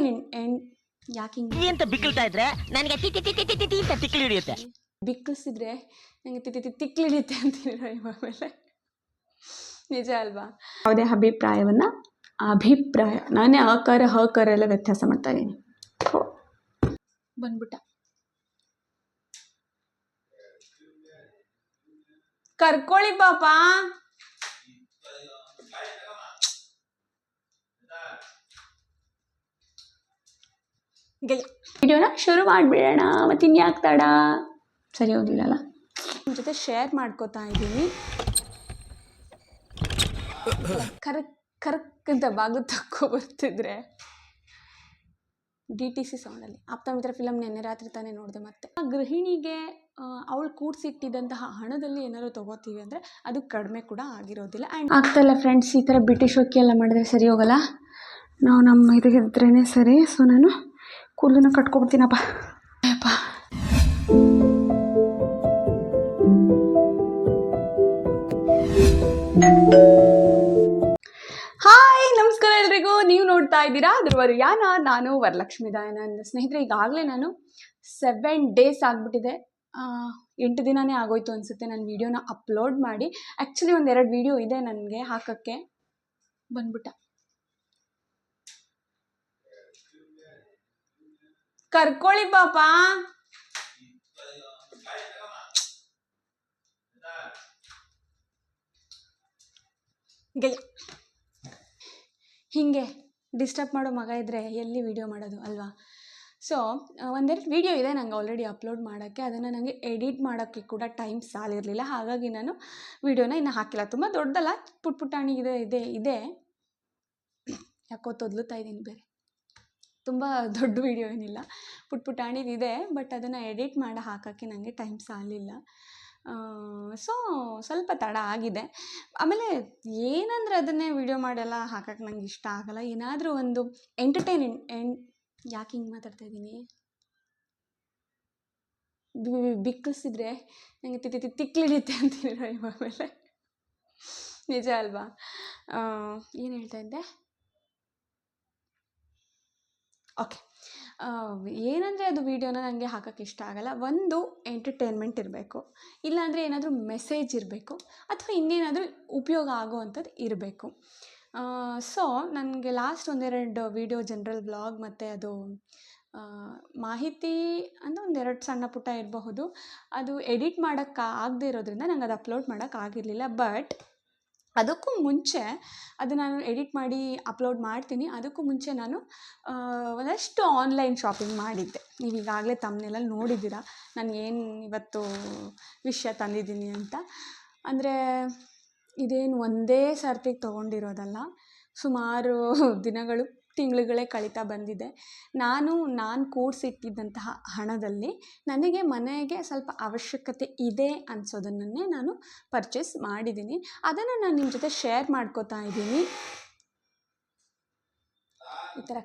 Entertain ಯಾಕೆ ಹಿಂಗೆ ಅಂತ ಬಿಕ್ಕಳ್ತಾ ಇದ್ರೆ ನನಗೆ ಅಂತ ತಿಕ್ಕಲಿ ಹಿಡಿಯುತ್ತೆ. ಬಿಕ್ಕಳಿಸಿದ್ರೆ ನನಗೆ ತಿಕ್ಲಿ ಹಿಡಿಯುತ್ತೆ ಅಂತೀರ ಆಮೇಲೆ ನಿಜ ಅಲ್ವಾ? ಯಾವುದೇ ಅಭಿಪ್ರಾಯ ನಾನೇ ಹಕಾರ ಎಲ್ಲ ವ್ಯತ್ಯಾಸ ಮಾಡ್ತಾ ಇದ್ದೀನಿ. ಬಂದ್ಬಿಟ್ಟ ಕರ್ಕೊಳ್ಳಿ ಪಾಪ. ವಿಡಿಯೋನ ಶುರು ಮಾಡಿಬಿಡೋಣ. ಮತ್ತೆ ಇನ್ಯಾಕೆ ತಡ? ಸರಿ ಹೋಗಿಲ್ಲಲ್ಲ. ನಿಮ್ಮ ಜೊತೆ ಶೇರ್ ಮಾಡ್ಕೋತಾ ಇದ್ದೀನಿ. ಕರಕ್ ಅಂತ ಬಾಗಿಲು ತಕ್ಕೊ ಬರ್ತಿದ್ರೆ DTC ಸೌಂಡಲ್ಲಿ ಆಪ್ತಮಿತ್ರ ಫಿಲಮ್ ನೆನ್ನೆ ರಾತ್ರಿ ತಾನೇ ನೋಡಿದೆ. ಮತ್ತೆ ಆ ಗೃಹಿಣಿಗೆ ಅವಳು ಕೂಡಿಸಿಟ್ಟಿದ್ದಂತಹ ಹಣದಲ್ಲಿ ಏನಾದ್ರು ತೊಗೋತೀವಿ ಅಂದರೆ ಅದು ಕಡಿಮೆ ಕೂಡ ಆಗಿರೋದಿಲ್ಲ. ಆ್ಯಂಡ್ ಆಗ್ತಾಯಿಲ್ಲ ಫ್ರೆಂಡ್ಸ್, ಈ ಥರ ಬಿಟ್ಟಿ ಶೋಕಿ ಎಲ್ಲ ಮಾಡಿದ್ರೆ ಸರಿ ಹೋಗಲ್ಲ. ನಾವು ನಮ್ಮ ಇದಕ್ಕಿದ್ರೇ ಸರಿ. ಸೊ ನಾನು ಕೂದಲನ್ನ ಕಟ್ಕೊಬಿಡ್ತೀನಪ್ಪ. ಹಾಯ್, ನಮಸ್ಕಾರ ಎಲ್ರಿಗೂ. ನೀವು ನೋಡ್ತಾ ಇದ್ದೀರಾ ಧ್ರುವರಿಯಾನ. ನಾನು ವರಲಕ್ಷ್ಮಿ ದಯಾನಂದ. ಸ್ನೇಹಿತರೆ, ಈಗಾಗಲೇ ನಾನು 7 ಡೇಸ್ ಆಗಿಬಿಟ್ಟಿದೆ. 8 ದಿನನೇ ಆಗೋಯ್ತು ಅನಿಸುತ್ತೆ ನಾನು ವಿಡಿಯೋನ ಅಪ್ಲೋಡ್ ಮಾಡಿ. ಆ್ಯಕ್ಚುಲಿ 1-2 ವಿಡಿಯೋ ಇದೆ ನನಗೆ ಹಾಕೋಕ್ಕೆ. ಬಂದ್ಬಿಟ್ಟ ಕರ್ಕೊಳ್ಳಿ ಪಾಪ. ಹೀಗೆ ಡಿಸ್ಟರ್ಬ್ ಮಾಡೋ ಮಗ ಇದ್ದರೆ ಎಲ್ಲಿ ವಿಡಿಯೋ ಮಾಡೋದು ಅಲ್ವಾ? ಸೊ 1-2 ವಿಡಿಯೋ ಇದೆ ನಂಗೆ ಆಲ್ರೆಡಿ ಅಪ್ಲೋಡ್ ಮಾಡೋಕ್ಕೆ. ಅದನ್ನು ನನಗೆ ಎಡಿಟ್ ಮಾಡೋಕ್ಕೆ ಕೂಡ ಟೈಮ್ ಸಾಲಿರಲಿಲ್ಲ. ಹಾಗಾಗಿ ನಾನು ವಿಡಿಯೋನ ಇನ್ನೂ ಹಾಕಿಲ್ಲ. ತುಂಬ ದೊಡ್ಡದಲ್ಲ, ಪುಟ್ಟಾಣಿ ಇದೆ. ಯಾಕೋ ತೊದಲುತ್ತಾ ಇದ್ದೀನಿ ಬೇರೆ. ತುಂಬ ದೊಡ್ಡ ವಿಡಿಯೋ ಏನಿಲ್ಲ, ಪುಟ್ಟಾಣಿದಿದೆ. ಬಟ್ ಅದನ್ನು ಎಡಿಟ್ ಮಾಡಿ ಹಾಕೋಕ್ಕೆ ನನಗೆ ಟೈಮ್ ಸಾಲಿಲ್ಲ. ಸೊ ಸ್ವಲ್ಪ ತಡ ಆಗಿದೆ. ಆಮೇಲೆ ಏನಂದರೆ ಅದನ್ನೇ ವಿಡಿಯೋ ಮಾಡೆಲ್ಲ ಹಾಕೋಕ್ಕೆ ನಂಗೆ ಇಷ್ಟ ಆಗಲ್ಲ. ಏನಾದರೂ ಒಂದು ಯಾಕೆ ಹಿಂಗೆ ಮಾತಾಡ್ತಾ ಇದ್ದೀನಿ? ಬಿಕ್ಕಳಿಸಿದ್ರೆ ನನಗೆ ತಿಕ್ಲಿ ಹಿಡಿಯುತ್ತೆ ಅಂತೀರ ಆಮೇಲೆ ನಿಜ ಅಲ್ವಾ? ಏನು ಹೇಳ್ತಾ ಇದ್ದೆ? ಓಕೆ, ಏನಂದರೆ ಅದು ವಿಡಿಯೋನ ನನಗೆ ಹಾಕೋಕ್ಕೆ ಇಷ್ಟ ಆಗಲ್ಲ. ಒಂದು ಎಂಟರ್ಟೈನ್ಮೆಂಟ್ ಇರಬೇಕು, ಇಲ್ಲಾಂದರೆ ಏನಾದರೂ ಮೆಸೇಜ್ ಇರಬೇಕು, ಅಥವಾ ಇನ್ನೇನಾದರೂ ಉಪಯೋಗ ಆಗೋವಂಥದ್ದು ಇರಬೇಕು. ಸೊ ನನಗೆ ಲಾಸ್ಟ್ 1-2 ವಿಡಿಯೋ ಜನರಲ್ ವ್ಲಾಗ್ ಮತ್ತು ಅದು ಮಾಹಿತಿ ಅಂದರೆ 1-2 ಸಣ್ಣ ಪುಟ್ಟ ಇರಬಹುದು. ಅದು ಎಡಿಟ್ ಮಾಡೋಕ್ಕೆ ಆಗದೆ ಇರೋದ್ರಿಂದ ನಂಗೆ ಅದು ಅಪ್ಲೋಡ್ ಮಾಡೋಕ್ಕಾಗಿರಲಿಲ್ಲ. ಬಟ್ ಅದಕ್ಕೂ ಮುಂಚೆ ಅದು ನಾನು ಎಡಿಟ್ ಮಾಡಿ ಅಪ್ಲೋಡ್ ಮಾಡ್ತೀನಿ. ಅದಕ್ಕೂ ಮುಂಚೆ ನಾನು ಒಂದಷ್ಟು ಆನ್ಲೈನ್ ಶಾಪಿಂಗ್ ಮಾಡಿದ್ದೆ. ನೀವು ಈಗಾಗಲೇ ತಮ್ಮನೆಲ್ಲ ನೋಡಿದ್ದೀರಾ ನಾನು ಏನು ಇವತ್ತು ವಿಷಯ ತಂದಿದ್ದೀನಿ ಅಂತ. ಅಂದರೆ ಇದೇನು ಒಂದೇ ಸರ್ತಿಗೆ ತೊಗೊಂಡಿರೋದಲ್ಲ, ಸುಮಾರು ದಿನಗಳು ತಿಂಗಳುಗಳೇ ಕಳೀತಾ ಬಂದಿದೆ. ನಾನು ಕೂಡಿಸಿಟ್ಟಿದ್ದಂತಹ ಹಣದಲ್ಲಿ ನನಗೆ ಮನೆಗೆ ಸ್ವಲ್ಪ ಅವಶ್ಯಕತೆ ಇದೆ ಅನಿಸೋದನ್ನೇ ನಾನು ಪರ್ಚೇಸ್ ಮಾಡಿದ್ದೀನಿ. ಅದನ್ನು ನಾನು ನಿಮ್ಮ ಜೊತೆ ಶೇರ್ ಮಾಡ್ಕೋತಾ ಇದ್ದೀನಿ. ಈ ಥರ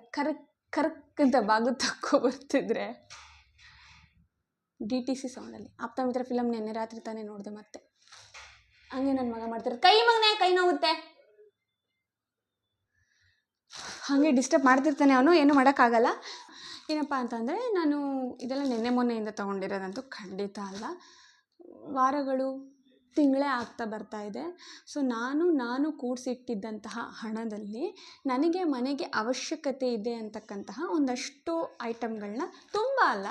ಕರಕ್ ಅಂತ ಬಾಗಿಲು ತಕ್ಕೊ ಬರ್ತಿದ್ರೆ DTC ಸೌಂಡಲ್ಲಿ ಆಪ್ತಮಿತ್ರ ಫಿಲಮ್ ನೆನ್ನೆ ರಾತ್ರಿ ತಾನೇ ನೋಡಿದೆ. ಮತ್ತೆ ಹಂಗೆ ನನ್ನ ಮಗ ಮಾಡ್ತಾರೆ, ಕೈ ನೋವುತ್ತೆ, ಹಾಗೆ ಡಿಸ್ಟರ್ಬ್ ಮಾಡ್ತಿರ್ತಾನೆ ಅವನು. ಏನೂ ಮಾಡೋಕ್ಕಾಗಲ್ಲ. ಏನಪ್ಪ ಅಂತಂದರೆ, ನಾನು ಇದೆಲ್ಲ ನೆನ್ನೆ ಮೊನ್ನೆಯಿಂದ ತೊಗೊಂಡಿರೋದಂತೂ ಖಂಡಿತ ಅಲ್ಲ. ವಾರಗಳು ತಿಂಗಳೇ ಆಗ್ತಾ ಬರ್ತಾ ಇದೆ. ಸೊ ನಾನು ಕೂಡಿಸಿಟ್ಟಿದ್ದಂತಹ ಹಣದಲ್ಲಿ ನನಗೆ ಮನೆಗೆ ಅವಶ್ಯಕತೆ ಇದೆ ಅಂತಕ್ಕಂತಹ ಒಂದಷ್ಟು ಐಟಮ್ಗಳನ್ನ, ತುಂಬ ಅಲ್ಲ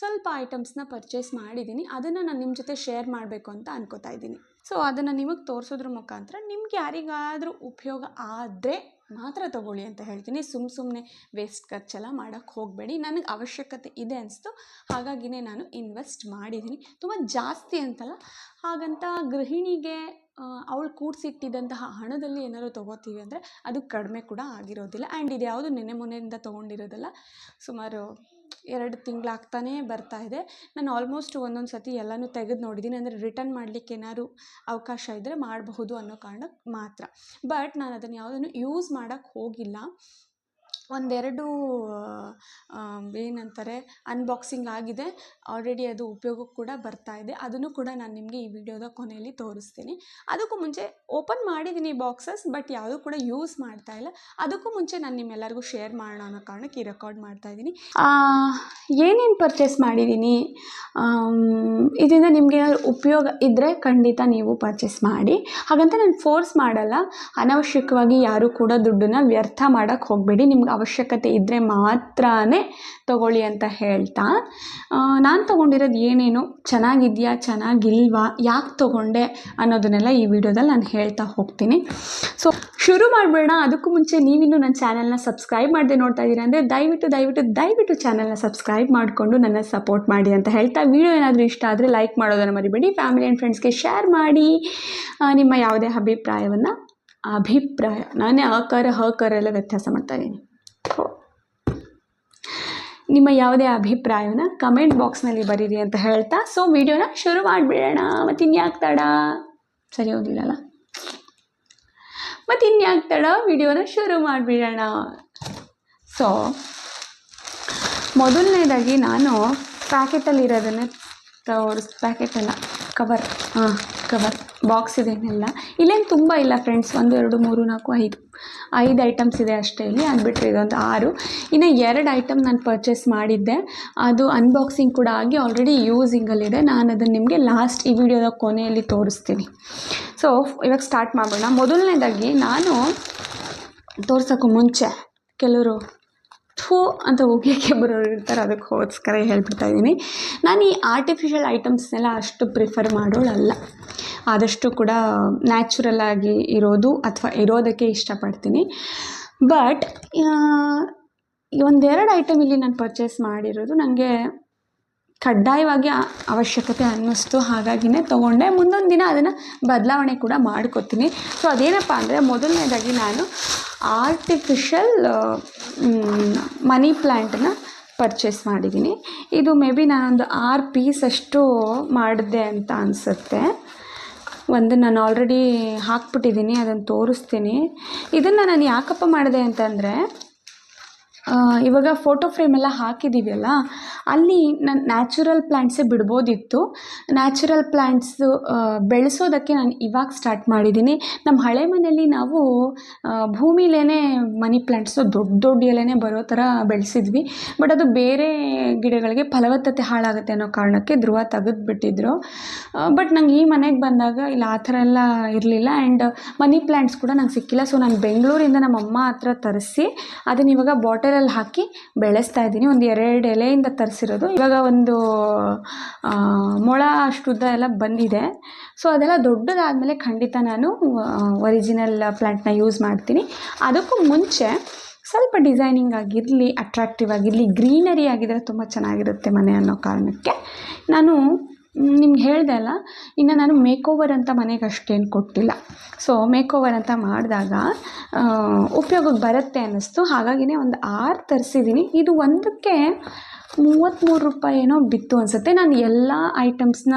ಸ್ವಲ್ಪ ಐಟಮ್ಸ್ನ ಪರ್ಚೇಸ್ ಮಾಡಿದ್ದೀನಿ. ಅದನ್ನು ನಾನು ನಿಮ್ಮ ಜೊತೆ ಶೇರ್ ಮಾಡಬೇಕು ಅಂತ ಅನ್ಕೋತಾ ಇದ್ದೀನಿ. ಸೊ ಅದನ್ನು ನಿಮಗೆ ತೋರಿಸೋದ್ರ ಮುಖಾಂತರ ನಿಮ್ಗೆ ಯಾರಿಗಾದರೂ ಉಪಯೋಗ ಆದರೆ ಮಾತ್ರ ತೊಗೊಳ್ಳಿ ಅಂತ ಹೇಳ್ತೀನಿ. ಸುಮ್ಮನೆ ವೇಸ್ಟ್ ಖರ್ಚೆಲ್ಲ ಮಾಡೋಕ್ಕೆ ಹೋಗಬೇಡಿ. ನನಗೆ ಅವಶ್ಯಕತೆ ಇದೆ ಅನಿಸ್ತು, ಹಾಗಾಗಿನೇ ನಾನು ಇನ್ವೆಸ್ಟ್ ಮಾಡಿದ್ದೀನಿ. ತುಂಬ ಜಾಸ್ತಿ ಅಂತಲ್ಲ. ಹಾಗಂತ ಗೃಹಿಣಿಗೆ ಅವಳು ಕೂಡಿಸಿಟ್ಟಿದ್ದಂತಹ ಹಣದಲ್ಲಿ ಏನಾದ್ರು ತೊಗೋತೀವಿ ಅಂದರೆ ಅದು ಕಡಿಮೆ ಕೂಡ ಆಗಿರೋದಿಲ್ಲ. ಆ್ಯಂಡ್ ಇದು ಯಾವುದು ನೆನ್ನೆ ಮೊನ್ನೆಯಿಂದ ತೊಗೊಂಡಿರೋದಲ್ಲ, ಸುಮಾರು 2 ತಿಂಗಳಾಗ್ತಾನೇ ಬರ್ತಾ ಇದೆ. ನಾನು ಆಲ್ಮೋಸ್ಟ್ ಒಂದೊಂದು ಸತಿ ಎಲ್ಲನೂ ತೆಗೆದು ನೋಡಿದ್ದೀನಿ. ಅಂದರೆ ರಿಟರ್ನ್ ಮಾಡಲಿಕ್ಕೆ ಏನಾದ್ರು ಅವಕಾಶ ಇದ್ದರೆ ಮಾಡಬಹುದು ಅನ್ನೋ ಕಾರಣಕ್ಕೆ ಮಾತ್ರ. ಬಟ್ ನಾನು ಅದನ್ನು ಯಾವುದನ್ನು ಯೂಸ್ ಮಾಡೋಕ್ಕೆ ಹೋಗಿಲ್ಲ. ಒಂದೆರಡು ಏನಂತಾರೆ ಅನ್ಬಾಕ್ಸಿಂಗ್ ಆಗಿದೆ. ಆಲ್ರೆಡಿ ಅದು ಉಪಯೋಗಕ್ಕೆ ಕೂಡ ಬರ್ತಾ ಇದೆ. ಅದನ್ನು ಕೂಡ ನಾನು ನಿಮಗೆ ಈ ವಿಡಿಯೋದ ಕೊನೆಯಲ್ಲಿ ತೋರಿಸ್ತೀನಿ. ಅದಕ್ಕೂ ಮುಂಚೆ ಓಪನ್ ಮಾಡಿದ್ದೀನಿ ಬಾಕ್ಸಸ್, ಬಟ್ ಯಾವುದೂ ಕೂಡ ಯೂಸ್ ಮಾಡ್ತಾ ಇಲ್ಲ. ಅದಕ್ಕೂ ಮುಂಚೆ ನಾನು ನಿಮ್ಮೆಲ್ಲರಿಗೂ ಶೇರ್ ಮಾಡೋಣ ಅನ್ನೋ ಕಾರಣಕ್ಕೆ ಈ ರೆಕಾರ್ಡ್ ಮಾಡ್ತಾಯಿದ್ದೀನಿ. ಏನೇನು ಪರ್ಚೇಸ್ ಮಾಡಿದ್ದೀನಿ, ಇದರಿಂದ ನಿಮಗೆ ಏನಾದರೂ ಉಪಯೋಗ ಇದ್ದರೆ ಖಂಡಿತ ನೀವು ಪರ್ಚೇಸ್ ಮಾಡಿ. ಹಾಗಂತ ನಾನು ಫೋರ್ಸ್ ಮಾಡಲ್ಲ. ಅನವಶ್ಯಕವಾಗಿ ಯಾರೂ ಕೂಡ ದುಡ್ಡನ್ನು ವ್ಯರ್ಥ ಮಾಡೋಕ್ಕೆ ಹೋಗಬೇಡಿ. ನಿಮ್ಗೆ ಅವಶ್ಯಕತೆ ಇದ್ದರೆ ಮಾತ್ರನೇ ತೊಗೊಳ್ಳಿ ಅಂತ ಹೇಳ್ತಾ, ನಾನು ತೊಗೊಂಡಿರೋದು ಏನೇನು, ಚೆನ್ನಾಗಿದೆಯಾ ಚೆನ್ನಾಗಿಲ್ವಾ, ಯಾಕೆ ತೊಗೊಂಡೆ ಅನ್ನೋದನ್ನೆಲ್ಲ ಈ ವಿಡಿಯೋದಲ್ಲಿ ನಾನು ಹೇಳ್ತಾ ಹೋಗ್ತೀನಿ. ಸೊ ಶುರು ಮಾಡಬೇಡ. ಅದಕ್ಕೂ ಮುಂಚೆ ನೀವಿನ್ನೂ ನನ್ನ ಚಾನಲ್ನ ಸಬ್ಸ್ಕ್ರೈಬ್ ಮಾಡದೆ ನೋಡ್ತಾ ಇದ್ದೀರಾ ಅಂದರೆ ದಯವಿಟ್ಟು ಚಾನಲ್ನ ಸಬ್ಸ್ಕ್ರೈಬ್ ಮಾಡಿಕೊಂಡು ನನ್ನ ಸಪೋರ್ಟ್ ಮಾಡಿ ಅಂತ ಹೇಳ್ತಾ, ವಿಡಿಯೋ ಏನಾದರೂ ಇಷ್ಟ ಆದರೆ ಲೈಕ್ ಮಾಡೋದನ್ನು ಮರಿಬೇಡಿ. ಫ್ಯಾಮಿಲಿ ಆ್ಯಂಡ್ ಫ್ರೆಂಡ್ಸ್ಗೆ ಶೇರ್ ಮಾಡಿ. ನಿಮ್ಮ ಯಾವುದೇ ಅಭಿಪ್ರಾಯ ನಾನೇ ಹಕಾರ ಎಲ್ಲ ವ್ಯತ್ಯಾಸ ಮಾಡ್ತಾಯಿದ್ದೀನಿ. ನಿಮ್ಮ ಯಾವುದೇ ಅಭಿಪ್ರಾಯವನ್ನು ಕಮೆಂಟ್ ಬಾಕ್ಸ್ನಲ್ಲಿ ಬರೀರಿ ಅಂತ ಹೇಳ್ತಾ, ಸೊ ವಿಡಿಯೋನ ಶುರು ಮಾಡಿಬಿಡೋಣ. ಮತ್ತು ಇನ್ಯಾಕೆ ತಡ, ಸರಿ ಹೋಗಿಲ್ಲಲ್ಲ, ಮತ್ತು ಇನ್ಯಾಕೆ ತಡ, ವಿಡಿಯೋನ ಶುರು ಮಾಡಿಬಿಡೋಣ. ಸೊ ಮೊದಲನೇದಾಗಿ ನಾನು ಪ್ಯಾಕೆಟಲ್ಲಿರೋದನ್ನು ಪ್ಯಾಕೆಟಲ್ಲ ಕವರ್ ಬಾಕ್ಸ್ ಇದೆಯಲ್ಲ, ಇಲ್ಲೇನು ತುಂಬ ಇಲ್ಲ ಫ್ರೆಂಡ್ಸ್. 1 2 3 4 5 ಐಟಮ್ಸ್ ಇದೆ ಅಷ್ಟೇ. ಇಲ್ಲಿ ಅದು ಬಿಟ್ಟರೆ ಇದೊಂದು 6. ಇನ್ನು 2 ಐಟಮ್ ನಾನು ಪರ್ಚೇಸ್ ಮಾಡಿದ್ದೆ. ಅದು ಅನ್ಬಾಕ್ಸಿಂಗ್ ಕೂಡ ಆಗಿ ಆಲ್ರೆಡಿ ಯೂಸಿಂಗಲ್ಲಿದೆ. ನಾನು ಅದನ್ನು ನಿಮಗೆ ಲಾಸ್ಟ್ ಈ ವಿಡಿಯೋದ ಕೊನೆಯಲ್ಲಿ ತೋರಿಸ್ತೀನಿ. ಸೊ ಇವಾಗ ಸ್ಟಾರ್ಟ್ ಮಾಡೋಣ. ಮೊದಲನೇದಾಗಿ ನಾನು ತೋರ್ಸೋಕ್ಕೂ ಮುಂಚೆ ಕೆಲವರು ಅಂತ ಹೋಗ್ಲಿಕ್ಕೆ ಬರೋರು ಇರ್ತಾರೆ, ಅದಕ್ಕೋಸ್ಕರ ಹೇಳ್ಬಿಡ್ತಾ ಇದ್ದೀನಿ. ನಾನು ಈ ಆರ್ಟಿಫಿಷಿಯಲ್ ಐಟಮ್ಸ್ನೆಲ್ಲ ಅಷ್ಟು ಪ್ರಿಫರ್ ಮಾಡೋಳಲ್ಲ. ಆದಷ್ಟು ಕೂಡ ನ್ಯಾಚುರಲ್ ಆಗಿ ಇರೋದಕ್ಕೆ ಇಷ್ಟಪಡ್ತೀನಿ. ಬಟ್ ಒಂದೆರಡು ಐಟಮ್ ಇಲ್ಲಿ ನಾನು ಪರ್ಚೇಸ್ ಮಾಡಿರೋದು ನನಗೆ ಕಡ್ಡಾಯವಾಗಿ ಅವಶ್ಯಕತೆ ಅನ್ನಿಸ್ತು. ಹಾಗಾಗಿನೇ ತೊಗೊಂಡೆ. ಮುಂದೊಂದು ದಿನ ಅದನ್ನು ಬದಲಾವಣೆ ಕೂಡ ಮಾಡ್ಕೊತೀನಿ. ಸೊ ಅದೇನಪ್ಪ ಅಂದರೆ, ಮೊದಲನೇದಾಗಿ ನಾನು ಆರ್ಟಿಫಿಷಿಯಲ್ ಮನಿ ಪ್ಲ್ಯಾಂಟನ್ನು ಪರ್ಚೇಸ್ ಮಾಡಿದ್ದೀನಿ. ಇದು ಮೇ ಬಿ ನಾನೊಂದು 6 ಪೀಸ್ ಅಷ್ಟು ಮಾಡಿದೆ ಅಂತ ಅನಿಸುತ್ತೆ. ಒಂದು ನಾನು ಆಲ್ರೆಡಿ ಹಾಕ್ಬಿಟ್ಟಿದ್ದೀನಿ, ಅದನ್ನು ತೋರಿಸ್ತೀನಿ. ಇದನ್ನು ನಾನು ಯಾಕಪ್ಪ ಮಾಡಿದೆ ಅಂತಂದರೆ, ಇವಾಗ ಫೋಟೋ ಫ್ರೇಮೆಲ್ಲ ಹಾಕಿದ್ದೀವಲ್ಲ, ಅಲ್ಲಿ ನಾನು ನ್ಯಾಚುರಲ್ ಪ್ಲ್ಯಾಂಟ್ಸೇ ಬಿಡ್ಬೋದಿತ್ತು. ನ್ಯಾಚುರಲ್ ಪ್ಲ್ಯಾಂಟ್ಸು ಬೆಳೆಸೋದಕ್ಕೆ ನಾನು ಇವಾಗ ಸ್ಟಾರ್ಟ್ ಮಾಡಿದ್ದೀನಿ. ನಮ್ಮ ಹಳೆ ಮನೆಯಲ್ಲಿ ನಾವು ಭೂಮಿಲೇ ಮನಿ ಪ್ಲ್ಯಾಂಟ್ಸು ದೊಡ್ಡ ಎಲೆನೇ ಬರೋ ಥರ ಬೆಳೆಸಿದ್ವಿ. ಬಟ್ ಅದು ಬೇರೆ ಗಿಡಗಳಿಗೆ ಫಲವತ್ತತೆ ಹಾಳಾಗುತ್ತೆ ಅನ್ನೋ ಕಾರಣಕ್ಕೆ ಧ್ರುವ ತೆಗೆದುಬಿಟ್ಟಿದ್ರು. ಬಟ್ ನಂಗೆ ಈ ಮನೆಗೆ ಬಂದಾಗ ಇಲ್ಲಿ ಆ ಥರ ಎಲ್ಲ ಇರಲಿಲ್ಲ. ಆ್ಯಂಡ್ ಮನಿ ಪ್ಲ್ಯಾಂಟ್ಸ್ ಕೂಡ ನಂಗೆ ಸಿಕ್ಕಿಲ್ಲ. ಸೊ ನಾನು ಬೆಂಗಳೂರಿಂದ ನಮ್ಮ ಅಮ್ಮ ಹತ್ರ ತರಿಸಿ ಅದನ್ನ ಇವಾಗ ಬಾಟಲಲ್ಲಿ ಹಾಕಿ ಬೆಳೆಸ್ತಾ ಇದ್ದೀನಿ. ಒಂದು 2 ಎಲೆಯಿಂದ ತರಿಸಿರೋದು. ಇವಾಗ ಒಂದು ಮೊಳ ಅಷ್ಟುದ್ದ ಎಲ್ಲ ಬಂದಿದೆ. ಸೊ ಅದೆಲ್ಲ ದೊಡ್ಡದಾದಮೇಲೆ ಖಂಡಿತ ನಾನು ಒರಿಜಿನಲ್ ಪ್ಲ್ಯಾಂಟ್ನ ಯೂಸ್ ಮಾಡ್ತೀನಿ. ಅದಕ್ಕೂ ಮುಂಚೆ ಸ್ವಲ್ಪ ಡಿಸೈನಿಂಗ್ ಆಗಿರಲಿ, ಅಟ್ರಾಕ್ಟಿವ್ ಆಗಿರಲಿ, ಗ್ರೀನರಿ ಆಗಿದ್ದರೆ ತುಂಬ ಚೆನ್ನಾಗಿರುತ್ತೆ ಮನೆ ಅನ್ನೋ ಕಾರಣಕ್ಕೆ ನಾನು ನಿಮ್ಗೆ ಹೇಳ್ದೆ ಅಲ್ಲ, ಇನ್ನು ನಾನು ಮೇಕೋವರ್ ಅಂತ ಮನೆಗೆ ಅಷ್ಟೇನು ಕೊಟ್ಟಿಲ್ಲ. ಸೊ ಮೇಕೋವರ್ ಅಂತ ಮಾಡಿದಾಗ ಉಪಯೋಗಕ್ಕೆ ಬರುತ್ತೆ ಅನ್ನಿಸ್ತು. ಹಾಗಾಗಿನೇ ಒಂದು 6 ತರಿಸಿದ್ದೀನಿ. ಇದು ಒಂದಕ್ಕೆ 33 ರೂಪಾಯಿ ಏನೋ ಬಿತ್ತು ಅನಿಸುತ್ತೆ. ನಾನು ಎಲ್ಲ ಐಟಮ್ಸ್ನ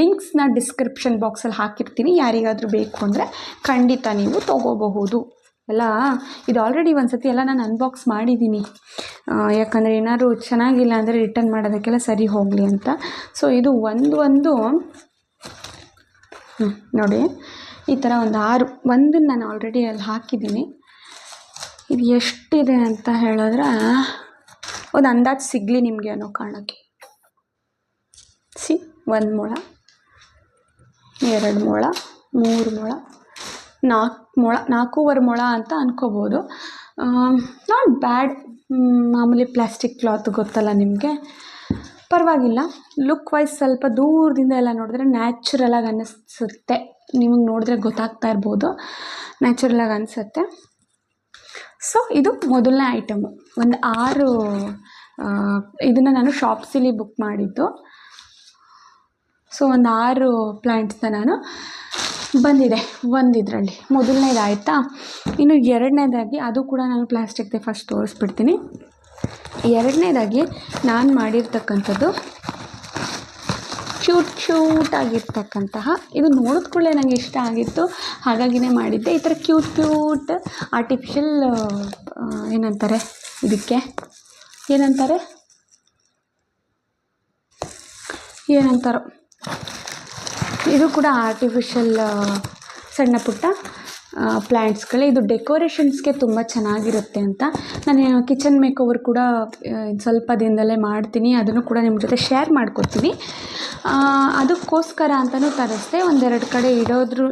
ಲಿಂಕ್ಸ್ನ ಡಿಸ್ಕ್ರಿಪ್ಷನ್ ಬಾಕ್ಸಲ್ಲಿ ಹಾಕಿರ್ತೀನಿ. ಯಾರಿಗಾದರೂ ಬೇಕು ಅಂದರೆ ಖಂಡಿತ ನೀವು ತೊಗೋಬಹುದು. ಎಲ್ಲ ಇದು ಆಲ್ರೆಡಿ ಒಂದು ಸತಿ ಎಲ್ಲ ನಾನು ಅನ್ಬಾಕ್ಸ್ ಮಾಡಿದ್ದೀನಿ. ಯಾಕಂದರೆ ಏನಾದ್ರು ಚೆನ್ನಾಗಿಲ್ಲ ಅಂದರೆ ರಿಟರ್ನ್ ಮಾಡೋದಕ್ಕೆಲ್ಲ ಸರಿ ಹೋಗಲಿ ಅಂತ. ಸೊ ಇದು ಒಂದು ನೋಡಿ, ಈ ಥರ ಒಂದು 6 ಒಂದನ್ನು ನಾನು ಆಲ್ರೆಡಿ ಅಲ್ಲಿ ಹಾಕಿದ್ದೀನಿ. ಇದು ಎಷ್ಟಿದೆ ಅಂತ ಹೇಳಿದ್ರೆ ಒಂದು ಅಂದಾಜು ಸಿಗಲಿ ನಿಮಗೆ ಅನ್ನೋ ಕಾರಣಕ್ಕೆ. 1 ಮೊಳ, 2 ಮೊಳ, 3 ಮೊಳ, 4 ಮೊಳ, 4.25 ಮೊಳ ಅಂತ ಅನ್ಕೋಬೋದು. Not bad. ಮಾಮೂಲಿ ಪ್ಲಾಸ್ಟಿಕ್ ಕ್ಲಾತ್ ಗೊತ್ತಲ್ಲ ನಿಮಗೆ, ಪರವಾಗಿಲ್ಲ. ಲುಕ್ ವೈಸ್ ಸ್ವಲ್ಪ ದೂರದಿಂದ ಎಲ್ಲ ನೋಡಿದ್ರೆ ನ್ಯಾಚುರಲಾಗಿ ಅನ್ನಿಸುತ್ತೆ. ನಿಮಗೆ ನೋಡಿದ್ರೆ ಗೊತ್ತಾಗ್ತಾ ಇರ್ಬೋದು, ನ್ಯಾಚುರಲಾಗಿ ಅನಿಸುತ್ತೆ. ಸೊ ಇದು ಮೊದಲನೇ ಐಟಮು. ಒಂದು 6 ಇದನ್ನು ನಾನು ಶಾಪ್ಸಿಲಿ ಬುಕ್ ಮಾಡಿದ್ದು. ಸೊ ಒಂದು 6 ಪ್ಲ್ಯಾಂಟ್ಸ್ನ ನಾನು ಬಂದಿದೆ ಒಂದಿದ್ರಲ್ಲಿ. ಮೊದಲನೇದಾಯಿತಾ. ಇನ್ನು ಎರಡನೇದಾಗಿ, ಅದು ಕೂಡ ನಾನು ಪ್ಲಾಸ್ಟಿಕ್ದೇ ಫಸ್ಟ್ ತೋರಿಸ್ಬಿಡ್ತೀನಿ. ಎರಡನೇದಾಗಿ ನಾನು ಮಾಡಿರ್ತಕ್ಕಂಥದ್ದು ಕ್ಯೂಟ್ ಆಗಿರ್ತಕ್ಕಂತಹ, ಇದು ನೋಡಿದ ಕೂಡಲೇ ನನಗೆ ಇಷ್ಟ ಆಗಿತ್ತು, ಹಾಗಾಗಿನೇ ಮಾಡಿದ್ದೆ. ಈ ಥರ ಕ್ಯೂಟ್ ಆರ್ಟಿಫಿಷಿಯಲ್ ಏನಂತಾರೆ ಇದಕ್ಕೆ, ಏನಂತಾರೋ ಇದು ಕೂಡ ಆರ್ಟಿಫಿಷಿಯಲ್ ಸಣ್ಣ ಪುಟ್ಟ ಪ್ಲ್ಯಾಂಟ್ಸ್ಗಳೇ. ಇದು ಡೆಕೋರೇಷನ್ಸ್ಗೆ ತುಂಬ ಚೆನ್ನಾಗಿರುತ್ತೆ ಅಂತ ನಾನು ಕಿಚನ್ ಮೇಕೋವರ್ ಕೂಡ ಸ್ವಲ್ಪ ದಿನದಲ್ಲೇ ಮಾಡ್ತೀನಿ, ಅದನ್ನು ಕೂಡ ನಿಮ್ಮ ಜೊತೆ ಶೇರ್ ಮಾಡ್ಕೊತೀನಿ. ಅದಕ್ಕೋಸ್ಕರ ಅಂತಲೂ ತರಿಸ್ದೆ, ಒಂದೆರಡು ಕಡೆ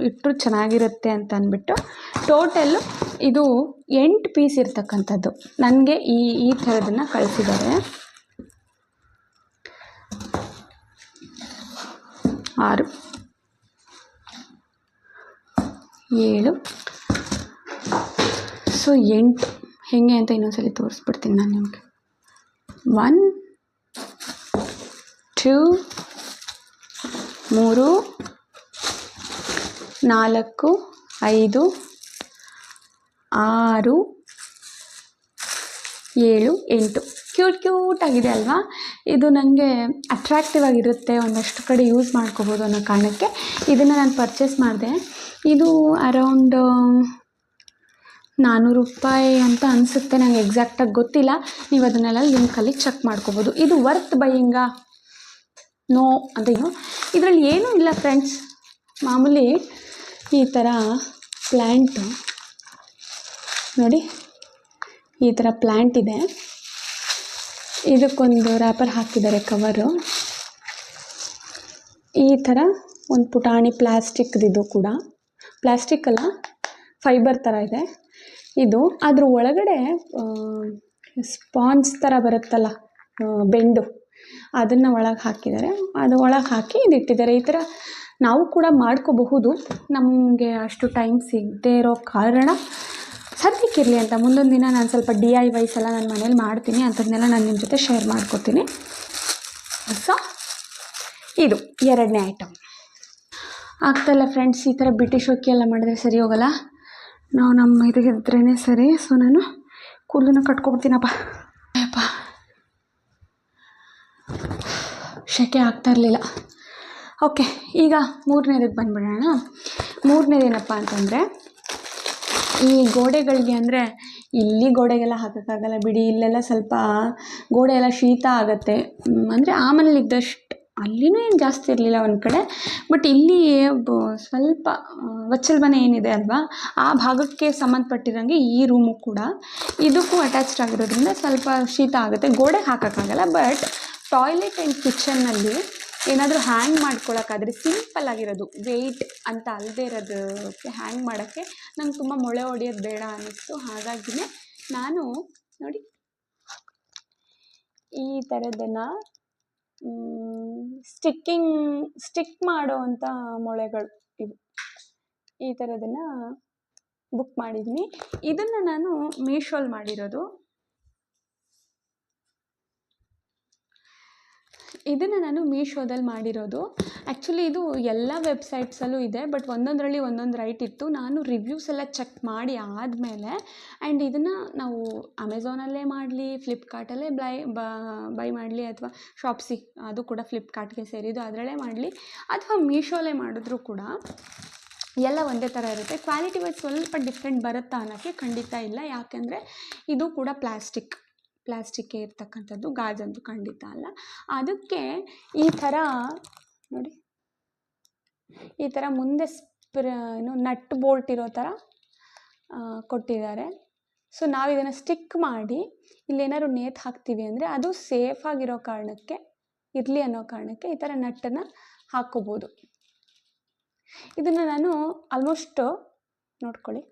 ಇಟ್ಟರು ಚೆನ್ನಾಗಿರುತ್ತೆ ಅಂತ ಅಂದ್ಬಿಟ್ಟು. ಟೋಟಲ್ಲು ಇದು 8 ಪೀಸ್ ಇರ್ತಕ್ಕಂಥದ್ದು. ನನಗೆ ಈ ಥರದನ್ನು ಕಳಿಸಿದ್ದಾರೆ. 6 7 ಸೊ 8 ಹೇಗೆ ಅಂತ ಇನ್ನೊಂದ್ಸಲಿ ತೋರಿಸ್ಬಿಡ್ತೀನಿ ನಾನು ನಿಮಗೆ. 1 2 3 4 5 6 7 8 ಕ್ಯೂಟ್ ಆಗಿದೆ ಅಲ್ವಾ? ಇದು ನನಗೆ ಅಟ್ರಾಕ್ಟಿವ್ ಆಗಿರುತ್ತೆ, ಒಂದಷ್ಟು ಕಡೆ ಯೂಸ್ ಮಾಡ್ಕೋಬೋದು ಅನ್ನೋ ಕಾರಣಕ್ಕೆ ಇದನ್ನು ನಾನು ಪರ್ಚೇಸ್ ಮಾಡಿದೆ. ಇದು ಅರೌಂಡ್ 400 ರೂಪಾಯಿ ಅಂತ ಅನಿಸುತ್ತೆ, ನನಗೆ ಎಕ್ಸಾಕ್ಟಾಗಿ ಗೊತ್ತಿಲ್ಲ. ನೀವು ಅದನ್ನೆಲ್ಲ ಲಿಂಕಲ್ಲಿ ಚೆಕ್ ಮಾಡ್ಕೋಬೋದು. ಇದು ವರ್ತ್ ಬೈಯಿಂಗಾ ನೋ ಅಂತ ಇದರಲ್ಲಿ ಏನೂ ಇಲ್ಲ ಫ್ರೆಂಡ್ಸ್. ಮಾಮೂಲಿ ಈ ಥರ ಪ್ಲ್ಯಾಂಟು ನೋಡಿ, ಈ ಥರ ಪ್ಲ್ಯಾಂಟ್ ಇದೆ. ಇದಕ್ಕೊಂದು ರ್ಯಾಪರ್ ಹಾಕಿದ್ದಾರೆ, ಕವರು. ಈ ಥರ ಒಂದು ಪುಟಾಣಿ ಪ್ಲ್ಯಾಸ್ಟಿಕ್ದಿದು ಕೂಡ, ಪ್ಲ್ಯಾಸ್ಟಿಕ್ ಅಲ್ಲ ಫೈಬರ್ ಥರ ಇದೆ ಇದು. ಅದ್ರ ಒಳಗಡೆ ಸ್ಪಾಂಜ್ ಥರ ಬರುತ್ತಲ್ಲ ಬೆಂಡು, ಅದನ್ನು ಒಳಗೆ ಹಾಕಿದ್ದಾರೆ. ಅದು ಒಳಗೆ ಹಾಕಿ ಇದು ಇಟ್ಟಿದ್ದಾರೆ. ಈ ಥರ ನಾವು ಕೂಡ ಮಾಡ್ಕೋಬಹುದು. ನಮಗೆ ಅಷ್ಟು ಟೈಮ್ ಸಿಗದೇ ಇರೋ ಕಾರಣ ಸದ್ಯಕ್ಕಿರಲಿ ಅಂತ ಮುಂದೊಂದು ದಿನ ನಾನು ಸ್ವಲ್ಪ DIYs ಎಲ್ಲ ನಾನು ಮನೇಲಿ ಮಾಡ್ತೀನಿ, ಅಂಥದ್ದನ್ನೆಲ್ಲ ನಾನು ನಿಮ್ಮ ಜೊತೆ ಶೇರ್ ಮಾಡ್ಕೋತೀನಿ. ಸೊ ಇದು 2ನೇ ಐಟಮ್. ಆಗ್ತಾಯಿಲ್ಲ ಫ್ರೆಂಡ್ಸ್, ಈ ಥರ ಬಿಟಿ ಶೋಕಿ ಎಲ್ಲ ಮಾಡಿದ್ರೆ ಸರಿ ಹೋಗಲ್ಲ. ನಾವು ನಮ್ಮ ಇದ್ರೇ ಸರಿ. ಸೊ ನಾನು ಕೂದಲನ್ನ ಕಟ್ಕೊಬಿಡ್ತೀನಪ್ಪ. ಶೆಕೆ ಆಗ್ತಾ ಇರಲಿಲ್ಲ. ಓಕೆ, ಈಗ 3ನೇದಕ್ಕೆ ಬಂದುಬಿಡೋಣ. 3ನೇದೇನಪ್ಪ ಅಂತಂದರೆ, ಈ ಗೋಡೆಗಳಿಗೆ, ಅಂದರೆ ಇಲ್ಲಿ ಗೋಡೆಗೆಲ್ಲ ಹಾಕೋಕ್ಕಾಗಲ್ಲ ಬಿಡಿ, ಇಲ್ಲೆಲ್ಲ ಸ್ವಲ್ಪ ಗೋಡೆ ಎಲ್ಲ ಶೀತ ಆಗುತ್ತೆ. ಅಂದರೆ ಆ ಮನೇಲಿ ಇದ್ದಷ್ಟು ಅಲ್ಲಿನೂ ಏನು ಜಾಸ್ತಿ ಇರಲಿಲ್ಲ ಒಂದು ಕಡೆ, ಬಟ್ ಇಲ್ಲಿ ಸ್ವಲ್ಪ ವಚ್ಚಲ್ ಮನೆ ಏನಿದೆ ಅಲ್ವಾ, ಆ ಭಾಗಕ್ಕೆ ಸಂಬಂಧಪಟ್ಟಿರೋಂಗೆ ಈ ರೂಮು ಕೂಡ ಇದಕ್ಕೂ ಅಟ್ಯಾಚ್ಡ್ ಆಗಿರೋದ್ರಿಂದ ಸ್ವಲ್ಪ ಶೀತ ಆಗುತ್ತೆ. ಗೋಡೆಗೆ ಹಾಕೋಕ್ಕಾಗಲ್ಲ, ಬಟ್ ಟಾಯ್ಲೆಟ್ ಆ್ಯಂಡ್ ಕಿಚನ್ನಲ್ಲಿ ಏನಾದರೂ ಹ್ಯಾಂಗ್ ಮಾಡ್ಕೊಳ್ಳೋಕ್ಕಾದರೆ ಸಿಂಪಲ್ ಆಗಿರೋದು, ವೆಯ್ಟ್ ಅಂತ ಅಲ್ಲದೆ ಇರೋದಕ್ಕೆ ಹ್ಯಾಂಗ್ ಮಾಡೋಕ್ಕೆ ನಂಗೆ ತುಂಬ ಮೊಳೆ ಹೊಡಿಯೋದು ಬೇಡ ಅನ್ನಿಸ್ತು. ಹಾಗಾಗಿನೇ ನಾನು ನೋಡಿ ಈ ಥರದನ್ನು ಸ್ಟಿಕ್ ಮಾಡೋ ಅಂಥ ಮೊಳೆಗಳು ಇವು, ಈ ಥರದನ್ನು ಬುಕ್ ಮಾಡಿದ್ದೀನಿ. ಇದನ್ನು ನಾನು ಮೀಶೋಲ್ಲಿ ಮಾಡಿರೋದು. ಇದನ್ನು ನಾನು ಮೀಶೋದಲ್ಲಿ ಮಾಡಿರೋದು. ಆ್ಯಕ್ಚುಲಿ ಇದು ಎಲ್ಲ ವೆಬ್ಸೈಟ್ಸಲ್ಲೂ ಇದೆ, ಬಟ್ ಒಂದೊಂದರಲ್ಲಿ ಒಂದೊಂದು ರೈಟ್ ಇತ್ತು. ನಾನು ರಿವ್ಯೂಸ್ ಎಲ್ಲ ಚೆಕ್ ಮಾಡಿ ಆದಮೇಲೆ, ಆ್ಯಂಡ್ ಇದನ್ನು ನಾವು ಅಮೆಝಾನಲ್ಲೇ ಮಾಡಲಿ, ಫ್ಲಿಪ್ಕಾರ್ಟಲ್ಲೇ ಬೈ ಮಾಡಲಿ, ಅಥವಾ ಶಾಪ್ಸಿ, ಅದು ಕೂಡ ಫ್ಲಿಪ್ಕಾರ್ಟ್ಗೆ ಸೇರಿದ್ದು, ಅದರಲ್ಲೇ ಮಾಡಲಿ, ಅಥವಾ ಮೀಶೋಲ್ಲೇ ಮಾಡಿದ್ರೂ ಕೂಡ ಎಲ್ಲ ಒಂದೇ ಥರ ಇರುತ್ತೆ. ಕ್ವಾಲಿಟಿ ವೈಸ್ ಸ್ವಲ್ಪ ಡಿಫ್ರೆಂಟ್ ಬರುತ್ತಾ ಅನ್ನೋಕ್ಕೆ ಖಂಡಿತ ಇಲ್ಲ, ಯಾಕೆಂದರೆ ಇದು ಕೂಡ ಪ್ಲಾಸ್ಟಿಕ್ಕೇ ಇರ್ತಕ್ಕಂಥದ್ದು, ಗಾಜಂತೂ ಖಂಡಿತ ಅಲ್ಲ. ಅದಕ್ಕೆ ಈ ಥರ ನೋಡಿ, ಈ ಥರ ಮುಂದೆ ನಟ್ ಬೋಲ್ಟ್ ಇರೋ ಥರ ಕೊಟ್ಟಿದ್ದಾರೆ. ಸೊ ನಾವು ಇದನ್ನು ಸ್ಟಿಕ್ ಮಾಡಿ ಇಲ್ಲೇನಾದ್ರು ನೇತು ಹಾಕ್ತೀವಿ ಅಂದರೆ ಅದು ಸೇಫಾಗಿರೋ ಕಾರಣಕ್ಕೆ, ಇರಲಿ ಅನ್ನೋ ಕಾರಣಕ್ಕೆ ಈ ಥರ ನಟ್ಟನ್ನು ಹಾಕ್ಕೋಬೋದು. ಇದನ್ನು ನಾನು ಆಲ್ಮೋಸ್ಟ್ ನೋಡ್ಕೊಳ್ಳಿ,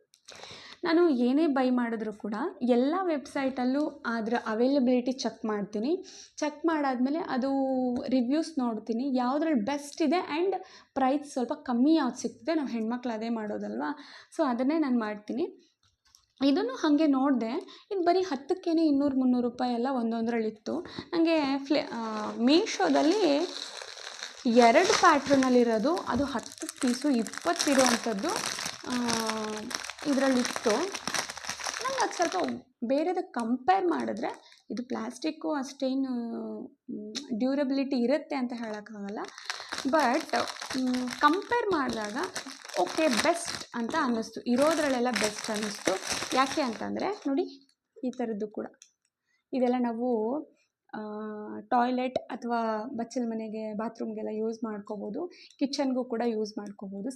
ನಾನು ಏನೇ ಬೈ ಮಾಡಿದ್ರೂ ಕೂಡ ಎಲ್ಲ ವೆಬ್ಸೈಟಲ್ಲೂ ಅದರ ಅವೈಲಬಿಲಿಟಿ ಚೆಕ್ ಮಾಡ್ತೀನಿ. ಚೆಕ್ ಮಾಡಾದಮೇಲೆ ಅದು ರಿವ್ಯೂಸ್ ನೋಡ್ತೀನಿ, ಯಾವುದ್ರಲ್ಲಿ ಬೆಸ್ಟ್ ಇದೆ ಆ್ಯಂಡ್ ಪ್ರೈಸ್ ಸ್ವಲ್ಪ ಕಮ್ಮಿ ಯಾವ್ದು ಸಿಗ್ತದೆ, ನಾವು ಹೆಣ್ಮಕ್ಳು ಅದೇ ಮಾಡೋದಲ್ವಾ, ಸೊ ಅದನ್ನೇ ನಾನು ಮಾಡ್ತೀನಿ. ಇದನ್ನು ಹಾಗೆ ನೋಡಿದೆ, ಇದು ಬರೀ 10ಕ್ಕೇ 200-300 ರೂಪಾಯಿ ಎಲ್ಲ ಒಂದೊಂದರಲ್ಲಿತ್ತು. ನನಗೆ ಮೀಶೋದಲ್ಲಿ 2 ಪ್ಯಾಟ್ರನಲ್ಲಿರೋದು, ಅದು 10 ಪೀಸು 20 ಇರೋವಂಥದ್ದು ಇದರಲ್ಲಿತ್ತು. ನಂಗೆ ಅದು ಸ್ವಲ್ಪ ಬೇರೆದಕ್ಕೆ ಕಂಪೇರ್ ಮಾಡಿದ್ರೆ ಇದು ಪ್ಲ್ಯಾಸ್ಟಿಕ್ಕು ಅಷ್ಟೇನು ಡ್ಯೂರಬಿಲಿಟಿ ಇರುತ್ತೆ ಅಂತ ಹೇಳೋಕ್ಕಾಗಲ್ಲ. ಬಟ್ ಕಂಪೇರ್ ಮಾಡಿದಾಗ ಓಕೆ ಬೆಸ್ಟ್ ಅಂತ ಅನ್ನಿಸ್ತು, ಇರೋದ್ರಲ್ಲೆಲ್ಲ ಬೆಸ್ಟ್ ಅನ್ನಿಸ್ತು. ಯಾಕೆ ಅಂತಂದರೆ ನೋಡಿ, ಈ ಥರದ್ದು ಕೂಡ ಇದೆಲ್ಲ ನಾವು ಟಾಯ್ಲೆಟ್ ಅಥವಾ ಬಚ್ಚಲ ಮನೆಗೆ ಬಾತ್ರೂಮ್ಗೆಲ್ಲ ಯೂಸ್ ಮಾಡ್ಕೋಬೋದು, ಕಿಚನ್ಗೂ ಕೂಡ ಯೂಸ್ ಮಾಡ್ಕೋಬೋದು.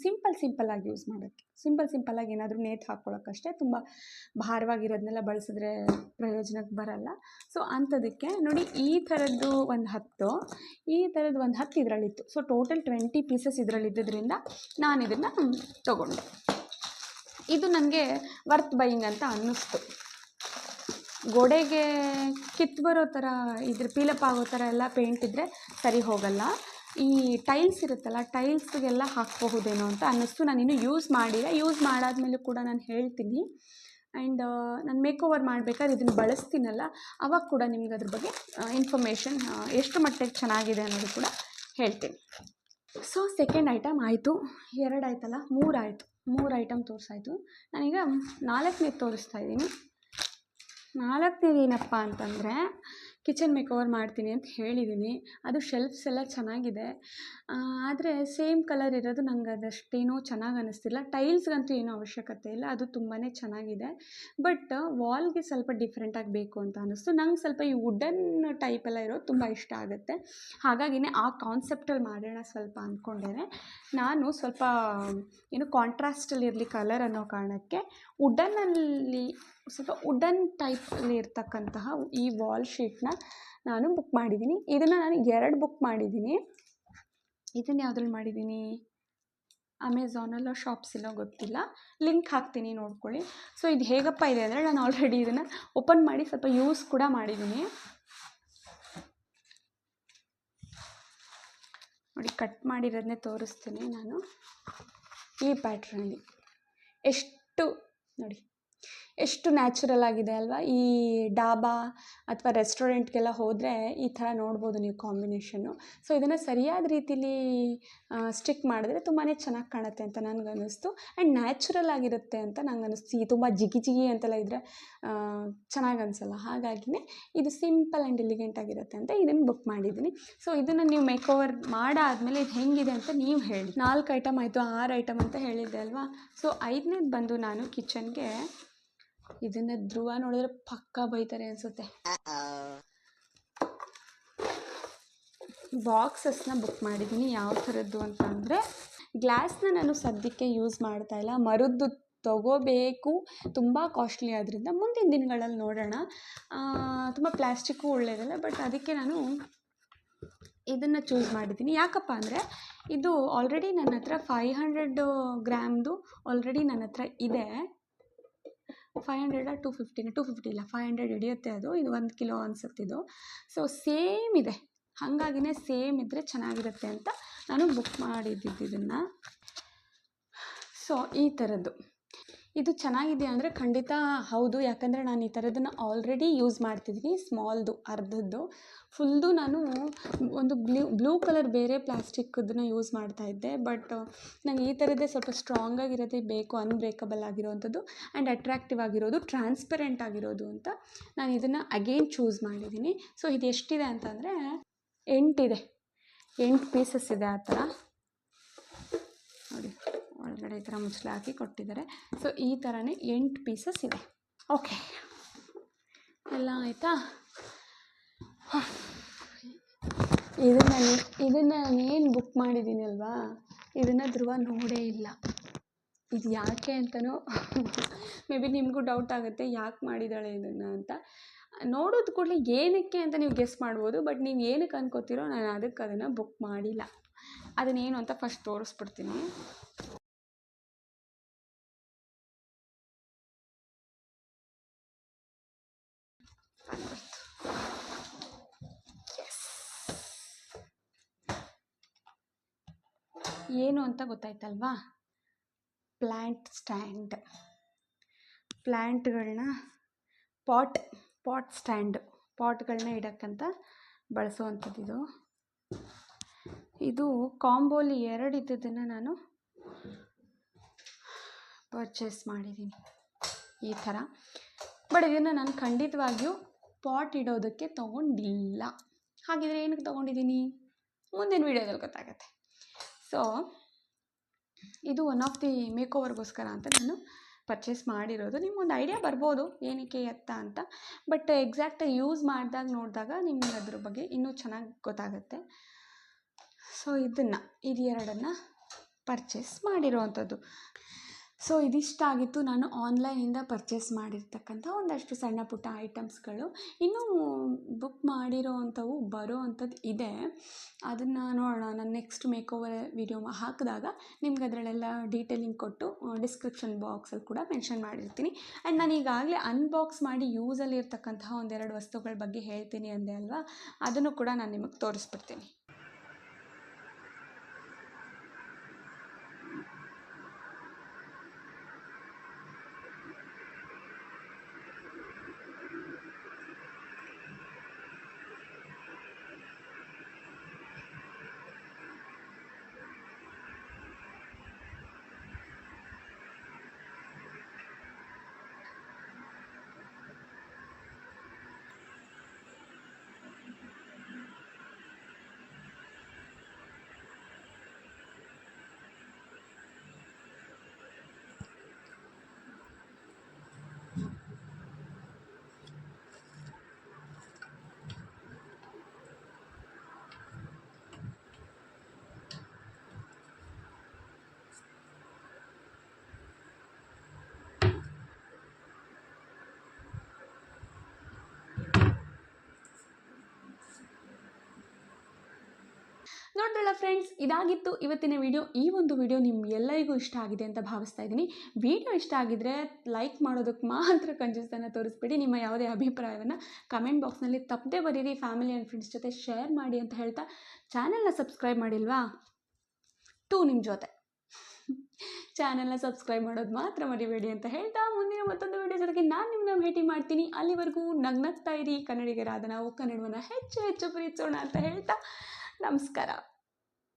ಸಿಂಪಲ್ಲಾಗಿ ಯೂಸ್ ಮಾಡೋಕ್ಕೆ, ಸಿಂಪಲ್ಲಾಗಿ ಏನಾದರೂ ನೇತು ಹಾಕ್ಕೊಳ್ಳೋಕ್ಕಷ್ಟೇ, ತುಂಬ ಭಾರವಾಗಿರೋದನ್ನೆಲ್ಲ ಬಳಸಿದ್ರೆ ಪ್ರಯೋಜನಕ್ಕೆ ಬರಲ್ಲ. ಸೊ ಅಂಥದಕ್ಕೆ ನೋಡಿ, ಈ ಥರದ್ದು ಒಂದು 10 ಇದರಲ್ಲಿತ್ತು. ಸೊ ಟೋಟಲ್ 20 ಪೀಸಸ್ ಇದರಲ್ಲಿದ್ದರಿಂದ ನಾನು ಇದನ್ನು ತೊಗೊಂಡೆ. ಇದು ನನಗೆ ವರ್ತ್ ಬೈಯಿಂಗ್ ಅಂತ ಅನ್ನಿಸ್ತು. ಗೋಡೆಗೆ ಕಿತ್ತು ಬರೋ ಥರ ಇದ್ರ ಪೀಲಪ್ ಆಗೋ ಥರ ಎಲ್ಲ ಪೇಂಟ್ ಇದ್ದರೆ ಸರಿ ಹೋಗಲ್ಲ. ಈ ಟೈಲ್ಸ್ ಇರುತ್ತಲ್ಲ, ಟೈಲ್ಸ್ಗೆಲ್ಲ ಹಾಕಬಹುದೇನೋ ಅಂತ ಅನ್ನಿಸ್ತು. ನಾನಿನ್ನೂ ಯೂಸ್ ಮಾಡಿಲ್ಲ, ಯೂಸ್ ಮಾಡಾದ್ಮೇಲೂ ಕೂಡ ನಾನು ಹೇಳ್ತೀನಿ. ಆ್ಯಂಡ್ ನಾನು ಮೇಕ್ ಓವರ್ ಮಾಡಬೇಕಾದ್ರೆ ಇದನ್ನು ಬಳಸ್ತೀನಲ್ಲ, ಆವಾಗ ಕೂಡ ನಿಮ್ಗೆ ಅದ್ರ ಬಗ್ಗೆ ಇನ್ಫಾರ್ಮೇಷನ್ ಎಷ್ಟು ಮಟ್ಟಿಗೆ ಚೆನ್ನಾಗಿದೆ ಅನ್ನೋದು ಕೂಡ ಹೇಳ್ತೀನಿ. ಸೊ ಸೆಕೆಂಡ್ ಐಟಮ್ ಆಯಿತು, 2 ಆಯ್ತಲ್ಲ, 3 ಆಯಿತು. 3 ಐಟಮ್ ತೋರಿಸಾಯಿತು. ನಾನೀಗ 4ನೇದು ತೋರಿಸ್ತಾ ಇದ್ದೀನಿ. 4ನೇದು ಏನಪ್ಪ ಅಂತಂದರೆ, ಕಿಚನ್ ಮೇಕ್ ಓವರ್ ಮಾಡ್ತೀನಿ ಅಂತ ಹೇಳಿದ್ದೀನಿ. ಅದು ಶೆಲ್ಫ್ಸ್ ಎಲ್ಲ ಚೆನ್ನಾಗಿದೆ, ಆದರೆ ಸೇಮ್ ಕಲರ್ ಇರೋದು ನಂಗೆ ಅದಷ್ಟೇನೋ ಚೆನ್ನಾಗಿ ಅನ್ನಿಸ್ತಿಲ್ಲ. ಟೈಲ್ಸ್ಗಂತೂ ಏನೂ ಅವಶ್ಯಕತೆ ಇಲ್ಲ, ಅದು ತುಂಬಾ ಚೆನ್ನಾಗಿದೆ. ಬಟ್ ವಾಲ್ಗೆ ಸ್ವಲ್ಪ ಡಿಫ್ರೆಂಟಾಗಿ ಬೇಕು ಅಂತ ಅನ್ನಿಸ್ತು. ನಂಗೆ ಸ್ವಲ್ಪ ಈ ವುಡನ್ ಟೈಪೆಲ್ಲ ಇರೋದು ತುಂಬ ಇಷ್ಟ ಆಗುತ್ತೆ. ಹಾಗಾಗಿನೇ ಆ ಕಾನ್ಸೆಪ್ಟಲ್ಲಿ ಮಾಡೋಣ ಸ್ವಲ್ಪ ಅಂದ್ಕೊಂಡೇನೆ. ನಾನು ಸ್ವಲ್ಪ ಕಾಂಟ್ರಾಸ್ಟಲ್ಲಿ ಇರಲಿ ಕಲರ್ ಅನ್ನೋ ಕಾರಣಕ್ಕೆ ಸ್ವಲ್ಪ ವುಡನ್ ಟೈಪಲ್ಲಿ ಇರ್ತಕ್ಕಂತಹ ಈ ವಾಲ್ ಶೀಟ್ನ ನಾನು ಬುಕ್ ಮಾಡಿದ್ದೀನಿ. ಇದನ್ನು ನಾನು 2 ಬುಕ್ ಮಾಡಿದ್ದೀನಿ. ಇದನ್ನು ಯಾವುದ್ರಲ್ಲಿ ಮಾಡಿದ್ದೀನಿ, ಅಮೆಝಾನಲ್ಲೋ ಶಾಪ್ಸಿಲ್ಲೋ ಗೊತ್ತಿಲ್ಲ, ಲಿಂಕ್ ಹಾಕ್ತೀನಿ ನೋಡ್ಕೊಳ್ಳಿ. ಸೊ ಇದು ಹೇಗಪ್ಪ ಇದೆ ಅಂದರೆ, ನಾನು ಆಲ್ರೆಡಿ ಇದನ್ನು ಓಪನ್ ಮಾಡಿ ಸ್ವಲ್ಪ ಯೂಸ್ ಕೂಡ ಮಾಡಿದ್ದೀನಿ. ನೋಡಿ, ಕಟ್ ಮಾಡಿರೋದನ್ನೇ ತೋರಿಸ್ತೀನಿ ನಾನು. ಈ ಪ್ಯಾಟ್ರನಲ್ಲಿ ಎಷ್ಟು ನ್ಯಾಚುರಲ್ ಆಗಿದೆ ಅಲ್ವಾ. ಈ ಡಾಬಾ ಅಥವಾ ರೆಸ್ಟೋರೆಂಟ್ಗೆಲ್ಲ ಹೋದರೆ ಈ ಥರ ನೋಡ್ಬೋದು ನೀವು ಕಾಂಬಿನೇಷನ್ನು. ಸೊ ಇದನ್ನು ಸರಿಯಾದ ರೀತಿಲಿ ಸ್ಟಿಕ್ ಮಾಡಿದ್ರೆ ತುಂಬಾ ಚೆನ್ನಾಗಿ ಕಾಣುತ್ತೆ ಅಂತ ನನಗನ್ನಿಸ್ತು. ಆ್ಯಂಡ್ ನ್ಯಾಚುರಲ್ ಆಗಿರುತ್ತೆ ಅಂತ ನಂಗೆ ಅನ್ನಿಸ್ತು. ತುಂಬ ಜಿಗಿ ಅಂತೆಲ್ಲ ಇದ್ದರೆ ಚೆನ್ನಾಗಿ ಅನಿಸಲ್ಲ. ಹಾಗಾಗಿನೇ ಇದು ಸಿಂಪಲ್ ಆ್ಯಂಡ್ ಎಲಿಗೆಂಟ್ ಆಗಿರುತ್ತೆ ಅಂತ ಇದನ್ನು ಬುಕ್ ಮಾಡಿದ್ದೀನಿ. ಸೊ ಇದನ್ನು ನೀವು ಮೇಕ್ ಓವರ್ ಮಾಡಾದಮೇಲೆ ಇದು ಹೆಂಗಿದೆ ಅಂತ ನೀವು ಹೇಳಿ. 4 ಐಟಮ್ ಆಯಿತು, 6 ಐಟಮ್ ಅಂತ ಹೇಳಿದ್ದೆ ಅಲ್ವಾ. ಸೊ 5ನೇದು ಬಂದು ನಾನು ಕಿಚನ್ಗೆ ಇದನ್ನ ಧ್ರುವ ನೋಡಿದ್ರೆ ಪಕ್ಕ ಬೈತಾರೆ ಅನ್ಸುತ್ತೆ. ಬಾಕ್ಸಸ್ನ ಬುಕ್ ಮಾಡಿದ್ದೀನಿ. ಯಾವ ಥರದ್ದು ಅಂತ ಅಂದರೆ, ಗ್ಲಾಸ್ನ ನಾನು ಸದ್ಯಕ್ಕೆ ಯೂಸ್ ಮಾಡ್ತಾ ಇಲ್ಲ, ಮರದ್ದು ತಗೋಬೇಕು, ತುಂಬ ಕಾಸ್ಟ್ಲಿ ಆದ್ದರಿಂದ ಮುಂದಿನ ದಿನಗಳಲ್ಲಿ ನೋಡೋಣ. ತುಂಬ ಪ್ಲ್ಯಾಸ್ಟಿಕ್ಕು ಒಳ್ಳೆಯದಲ್ಲ, ಬಟ್ ಅದಕ್ಕೆ ನಾನು ಇದನ್ನು ಚೂಸ್ ಮಾಡಿದ್ದೀನಿ. ಯಾಕಪ್ಪ ಅಂದರೆ, ಇದು ಆಲ್ರೆಡಿ ನನ್ನ ಹತ್ರ 500 ಗ್ರಾಮ್ದು ಆಲ್ರೆಡಿ ನನ್ನ ಹತ್ರ ಇದೆ. 500 250 ಇಲ್ಲ, 500 ಹಿಡಿಯುತ್ತೆ ಅದು. ಇದು 1 ಕಿಲೋ ಅನಿಸುತ್ತಿದ್ದು. ಸೊ ಸೇಮ್ ಇದೆ, ಹಾಗಾಗಿನೇ ಸೇಮ್ ಇದ್ದರೆ ಚೆನ್ನಾಗಿರುತ್ತೆ ಅಂತ ನಾನು ಬುಕ್ ಮಾಡಿದ್ದಿದ್ದು ಇದನ್ನು. ಸೊ ಈ ಥರದ್ದು ಇದು ಚೆನ್ನಾಗಿದೆ ಅಂದರೆ ಖಂಡಿತ ಹೌದು. ಯಾಕಂದರೆ ನಾನು ಈ ಥರದನ್ನು ಆಲ್ರೆಡಿ ಯೂಸ್ ಮಾಡ್ತಿದ್ದೀನಿ. ಸ್ಮಾಲ್ದು ಅರ್ಧದ್ದು, ಫುಲ್ದು ನಾನು ಒಂದು ಬ್ಲೂ ಕಲರ್ ಬೇರೆ ಪ್ಲಾಸ್ಟಿಕ್ಕದನ್ನ ಯೂಸ್ ಮಾಡ್ತಾಯಿದ್ದೆ. ಬಟ್ ನಂಗೆ ಈ ಥರದ್ದೇ ಸ್ವಲ್ಪ ಸ್ಟ್ರಾಂಗಾಗಿರೋದೇ ಬೇಕು, ಅನ್ಬ್ರೇಕಬಲ್ ಆಗಿರೋವಂಥದ್ದು ಆ್ಯಂಡ್ ಅಟ್ರಾಕ್ಟಿವ್ ಆಗಿರೋದು, ಟ್ರಾನ್ಸ್ಪರೆಂಟ್ ಆಗಿರೋದು ಅಂತ ನಾನು ಇದನ್ನು ಅಗೇನ್ ಚೂಸ್ ಮಾಡಿದ್ದೀನಿ. ಸೊ ಇದು ಎಷ್ಟಿದೆ ಅಂತಂದರೆ 8 ಇದೆ, 8 ಪೀಸಸ್ ಇದೆ ಆ ಥರ ನೋಡಿ. ಒಳಗಡೆ ಈ ಥರ ಮುಚ್ಚಳ ಹಾಕಿ ಕೊಟ್ಟಿದ್ದಾರೆ. ಸೊ ಈ ಥರನೇ 8 ಪೀಸಸ್ ಇದೆ. ಓಕೆ, ಎಲ್ಲ ಆಯಿತಾ. ಇದನ್ನು ಏನು ಬುಕ್ ಮಾಡಿದ್ದೀನಿ ಅಲ್ವಾ, ಇದನ್ನು ಧ್ರುವ ನೋಡೇ ಇಲ್ಲ. ಇದು ಯಾಕೆ ಅಂತಲೂ ಮೇ ಬಿ ನಿಮಗೂ ಡೌಟ್ ಆಗುತ್ತೆ, ಯಾಕೆ ಮಾಡಿದ್ದಾಳೆ ಇದನ್ನು ಅಂತ. ನೋಡೋದು ಕೂಡಲೇ ಏನಕ್ಕೆ ಅಂತ ನೀವು ಗೆಸ್ ಮಾಡ್ಬೋದು. ಬಟ್ ನೀವು ಏನಕ್ಕೆ ಅನ್ಕೋತೀರೋ, ನಾನು ಅದಕ್ಕೆ ಅದನ್ನು ಬುಕ್ ಮಾಡಿಲ್ಲ. ಅದನ್ನೇನು ಅಂತ ಫಸ್ಟ್ ತೋರಿಸ್ಬಿಡ್ತೀನಿ. ಏನು ಅಂತ ಗೊತ್ತಾಯ್ತಲ್ವಾ, ಪ್ಲ್ಯಾಂಟ್ ಸ್ಟ್ಯಾಂಡ್. ಪ್ಲ್ಯಾಂಟ್ಗಳನ್ನ ಪಾಟ್ ಸ್ಟ್ಯಾಂಡ್, ಪಾಟ್ಗಳನ್ನ ಇಡೋಕ್ಕಂತ ಬಳಸೋವಂಥದ್ದು. ಇದು ಕಾಂಬೋಲಿ 2 ಇದ್ದದನ್ನು ನಾನು ಪರ್ಚೇಸ್ ಮಾಡಿದ್ದೀನಿ ಈ ಥರ. ಬಟ್ ಇದನ್ನು ನಾನು ಖಂಡಿತವಾಗಿಯೂ ಪಾಟ್ ಇಡೋದಕ್ಕೆ ತೊಗೊಂಡಿಲ್ಲ. ಹಾಗಿದ್ರೆ ಏನಕ್ಕೆ ತೊಗೊಂಡಿದ್ದೀನಿ ಮುಂದಿನ ವೀಡಿಯೋದಲ್ಲಿ ಗೊತ್ತಾಗತ್ತೆ. ಸೊ ಇದು ಒನ್ ಆಫ್ ದಿ ಮೇಕ್ ಓವರ್ಗೋಸ್ಕರ ಅಂತ ನಾನು ಪರ್ಚೇಸ್ ಮಾಡಿರೋದು. ನಿಮ್ಗೊಂದು ಐಡಿಯಾ ಬರ್ಬೋದು ಏನಕ್ಕೆ ಎತ್ತ ಅಂತ, ಬಟ್ ಎಕ್ಸಾಕ್ಟಾಗಿ ಯೂಸ್ ಮಾಡಿದಾಗ ನೋಡಿದಾಗ ನಿಮ್ಗೆ ಅದ್ರ ಬಗ್ಗೆ ಇನ್ನೂ ಚೆನ್ನಾಗಿ ಗೊತ್ತಾಗುತ್ತೆ. ಸೊ ಇದು ಎರಡನ್ನು ಪರ್ಚೇಸ್ ಮಾಡಿರೋವಂಥದ್ದು. ಸೊ ಇದಿಷ್ಟ ಆಗಿತ್ತು ನಾನು ಆನ್ಲೈನಿಂದ ಪರ್ಚೇಸ್ ಮಾಡಿರ್ತಕ್ಕಂಥ ಒಂದಷ್ಟು ಸಣ್ಣ ಪುಟ್ಟ ಐಟಮ್ಸ್ಗಳು. ಇನ್ನೂ ಬುಕ್ ಮಾಡಿರೋ ಅಂಥವು ಬರೋ ಅಂಥದ್ದು ಇದೆ. ಅದನ್ನು ನೋಡೋಣ, ನಾನು ನೆಕ್ಸ್ಟ್ ಮೇಕ್ ಓವರ್ ವಿಡಿಯೋ ಹಾಕಿದಾಗ ನಿಮ್ಗೆ ಅದರಲ್ಲೆಲ್ಲ ಡೀಟೇಲಿಂಗ್ ಕೊಟ್ಟು ಡಿಸ್ಕ್ರಿಪ್ಷನ್ ಬಾಕ್ಸಲ್ಲಿ ಕೂಡ ಮೆನ್ಷನ್ ಮಾಡಿರ್ತೀನಿ. ಆ್ಯಂಡ್ ನಾನು ಈಗಾಗಲೇ ಅನ್ಬಾಕ್ಸ್ ಮಾಡಿ ಯೂಸಲ್ಲಿ ಇರ್ತಕ್ಕಂತಹ ಒಂದೆರಡು ವಸ್ತುಗಳ ಬಗ್ಗೆ ಹೇಳ್ತೀನಿ ಅಂದೆ ಅಲ್ವಾ, ಅದನ್ನು ಕೂಡ ನಾನು ನಿಮಗೆ ತೋರಿಸ್ಬಿಡ್ತೀನಿ. ನೋಡಿದ್ರಲ್ಲ ಫ್ರೆಂಡ್ಸ್, ಇದಾಗಿತ್ತು ಇವತ್ತಿನ ವಿಡಿಯೋ. ಈ ಒಂದು ವಿಡಿಯೋ ನಿಮ್ಗೆಲ್ಲರಿಗೂ ಇಷ್ಟ ಆಗಿದೆ ಅಂತ ಭಾವಿಸ್ತಾ ಇದ್ದೀನಿ. ವಿಡಿಯೋ ಇಷ್ಟ ಆಗಿದ್ದರೆ ಲೈಕ್ ಮಾಡೋದಕ್ಕೆ ಮಾತ್ರ ಕಂಜೂಸನ್ನು ತೋರಿಸ್ಬಿಡಿ. ನಿಮ್ಮ ಯಾವುದೇ ಅಭಿಪ್ರಾಯವನ್ನು ಕಮೆಂಟ್ ಬಾಕ್ಸ್ನಲ್ಲಿ ತಪ್ಪದೆ ಬರೀರಿ. ಫ್ಯಾಮಿಲಿ ಆ್ಯಂಡ್ ಫ್ರೆಂಡ್ಸ್ ಜೊತೆ ಶೇರ್ ಮಾಡಿ ಅಂತ ಹೇಳ್ತಾ, ಚಾನಲ್ನ ಸಬ್ಸ್ಕ್ರೈಬ್ ಮಾಡಿಲ್ವಾ ನಿಮ್ಮ ಜೊತೆ ಚಾನಲ್ನ ಸಬ್ಸ್ಕ್ರೈಬ್ ಮಾಡೋದು ಮಾತ್ರ ಮರಿಬೇಡಿ ಅಂತ ಹೇಳ್ತಾ, ಮುಂದಿನ ಮತ್ತೊಂದು ವಿಡಿಯೋ ಜೊತೆಗೆ ನಾನು ನಿಮ್ಮನ್ನ ಭೇಟಿ ಮಾಡ್ತೀನಿ. ಅಲ್ಲಿವರೆಗೂ ನಗ್ನಗ್ತಾ ಇರಿ. ಕನ್ನಡಿಗರಾದ ನಾವು ಕನ್ನಡವನ್ನು ಹೆಚ್ಚು ಹೆಚ್ಚು ಪ್ರೀತಿಸೋಣ ಅಂತ ಹೇಳ್ತಾ ನಮಸ್ಕಾರ.